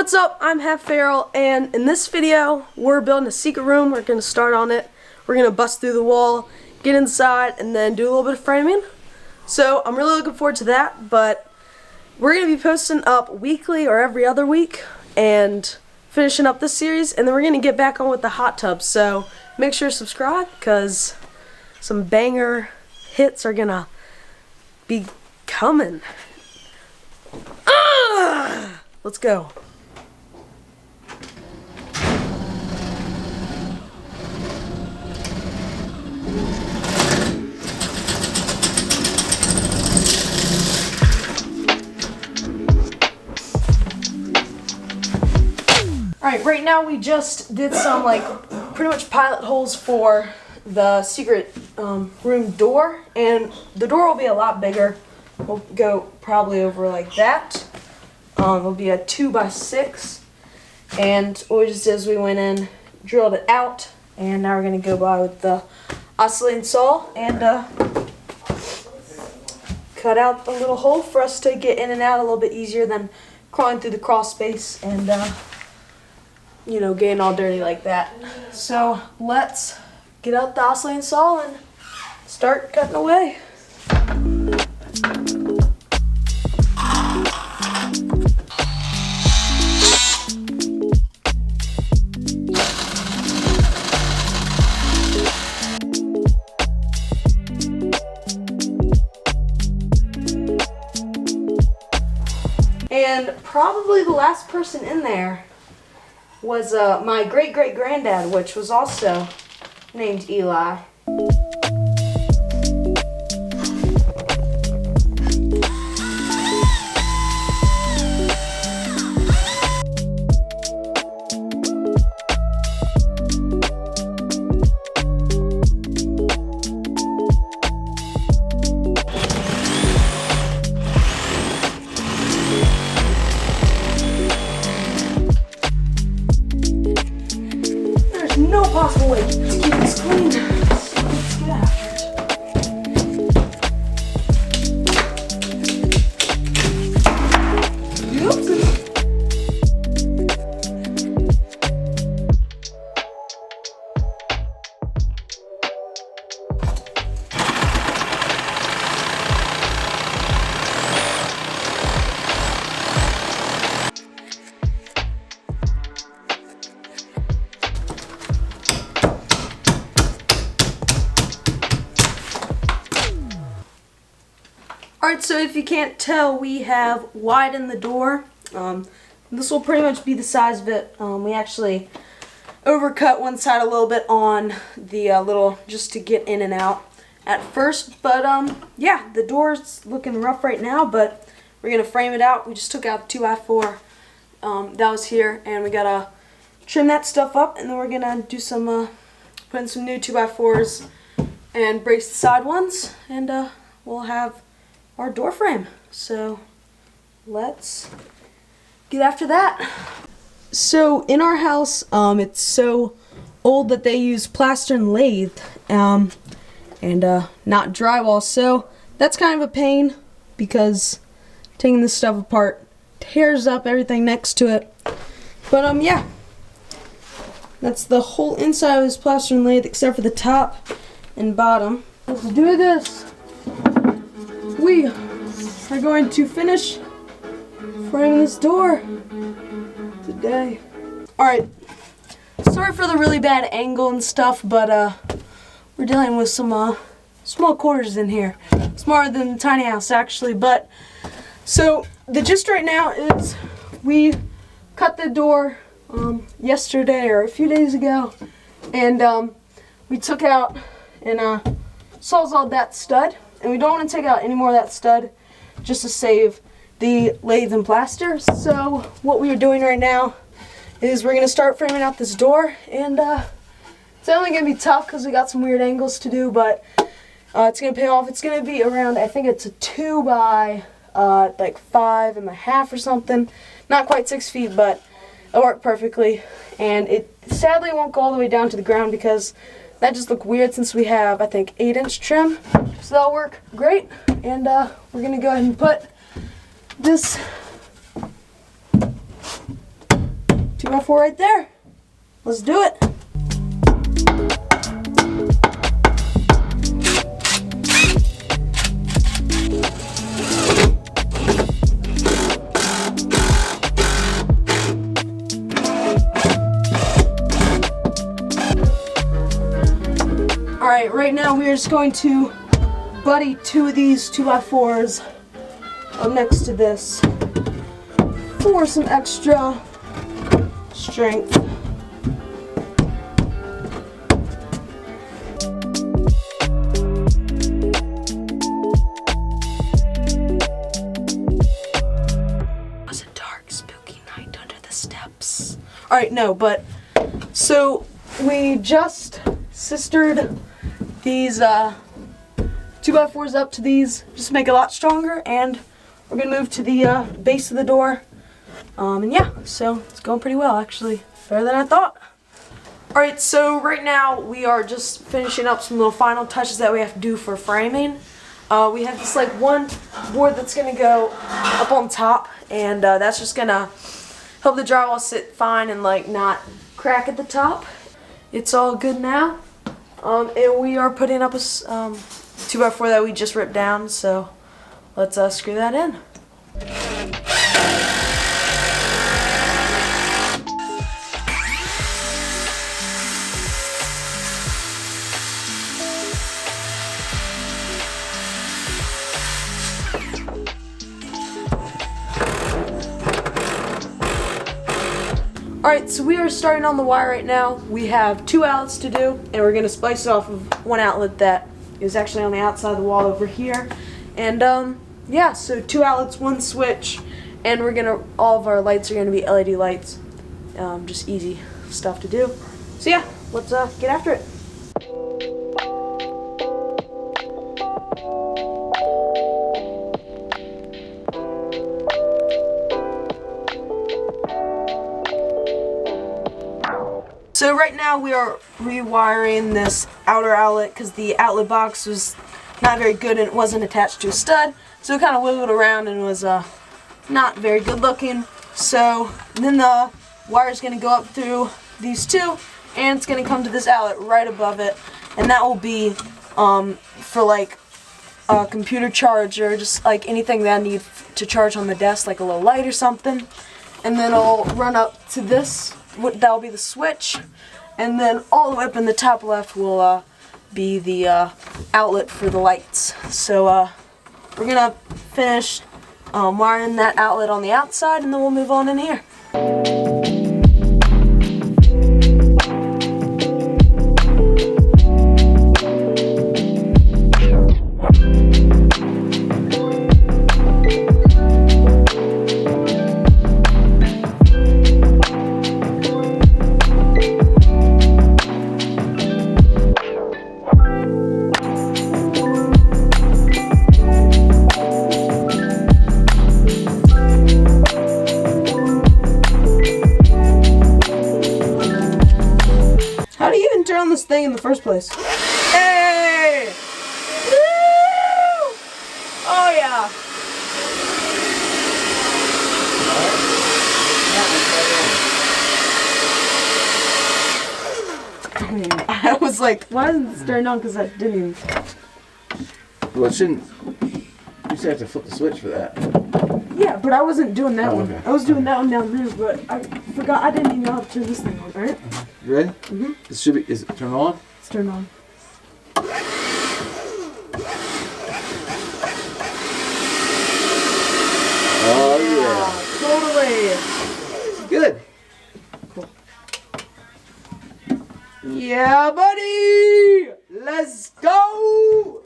What's up? I'm Half Feral, and in this video, we're building a secret room. We're going to start on it. We're going to bust through the wall, get inside, and then do a little bit of framing. So I'm really looking forward to that, but we're going to be posting up weekly or every other week, and finishing up this series, and then we're going to get back on with the hot tub. So make sure to subscribe, because some banger hits are going to be coming. Let's go. Alright, right now we just did some pretty much pilot holes for the secret room door, and the door will be a lot bigger. We'll go probably over like that. It'll be a 2x6, and what we just did is we went in, drilled it out, and now we're going to go by with the oscillating saw and cut out a little hole for us to get in and out a little bit easier than crawling through the crawl space and you know, getting all dirty like that. So let's get out the oscillating saw and start cutting away. And probably the last person in there was my great-great-granddad, which was also named Eli. No possible way to keep this clean. So let's get after it. Alright, so if you can't tell, we have widened the door. This will pretty much be the size of it. We actually overcut one side a little bit on the little, just to get in and out at first. But yeah, the door's looking rough right now, but we're going to frame it out. We just took out the 2x4 that was here, and we got to trim that stuff up, and then we're going to do some, put in some new 2x4s and brace the side ones, and we'll have our door frame. So let's get after that. So in our house, it's so old that they use plaster and lathe and not drywall, so that's kind of a pain because taking this stuff apart tears up everything next to it. But yeah, that's the whole inside of this plaster and lathe except for the top and bottom. Let's do this. We are going to finish framing this door today. Alright, sorry for the really bad angle and stuff, but we're dealing with some small quarters in here. Smaller than the tiny house, actually. But so the gist right now is we cut the door yesterday or a few days ago, and we took out and sawzalled that stud. And we don't want to take out any more of that stud just to save the lathe and plaster. So what we are doing right now is we're going to start framing out this door. And it's only going to be tough because we got some weird angles to do, but it's going to pay off. It's going to be around, I think it's a 2 by like 5.5 or something. Not quite 6 feet, but it'll work perfectly. And it sadly won't go all the way down to the ground because that just looked weird since we have, I think, 8-inch trim. So that'll work great. And we're going to go ahead and put this 2x4 right there. Let's do it. Alright, right now we are just going to buddy 2 of these 2x4s up next to this for some extra strength. It was a dark, spooky night under the steps. Alright, no, but so we just sistered these 2x4s up to these just to make it a lot stronger, and we're gonna move to the base of the door. And yeah, so it's going pretty well, actually, better than I thought. Alright, so right now we are just finishing up some little final touches that we have to do for framing. We have this like one board that's gonna go up on top, and that's just gonna help the drywall sit fine and like not crack at the top. It's all good now. And we are putting up a 2x4 that we just ripped down, so let's screw that in. Alright, so we are starting on the wire right now. We have 2 outlets to do, and we're going to splice it off of one outlet that is actually on the outside of the wall over here. And yeah, so 2 outlets, 1 switch, and all of our lights are going to be LED lights. Just easy stuff to do. So yeah, let's get after it. So right now we are rewiring this outer outlet because the outlet box was not very good and it wasn't attached to a stud. So it kind of wiggled around and was not very good looking. So then the wire is going to go up through these 2, and it's going to come to this outlet right above it. And that will be for like a computer charge or just like anything that I need to charge on the desk, like a little light or something. And then I'll run up to this. That'll be the switch, and then all the way up in the top left will be the outlet for the lights. So we're gonna finish wiring that outlet on the outside, and then we'll move on in here. Turn on this thing in the first place. Hey! Woo! Oh yeah! I was like, why isn't this turned on? Because I didn't even. Well, it shouldn't. You just have to flip the switch for that. Yeah, but I wasn't doing that one. Okay. I was doing that one down there, but I forgot. I didn't even know how to turn this thing on. Right? You ready? Mm-hmm. This should be. Is it turned on? It's turned on. Oh Totally. yeah. Good. Cool. Yeah, buddy. Let's go.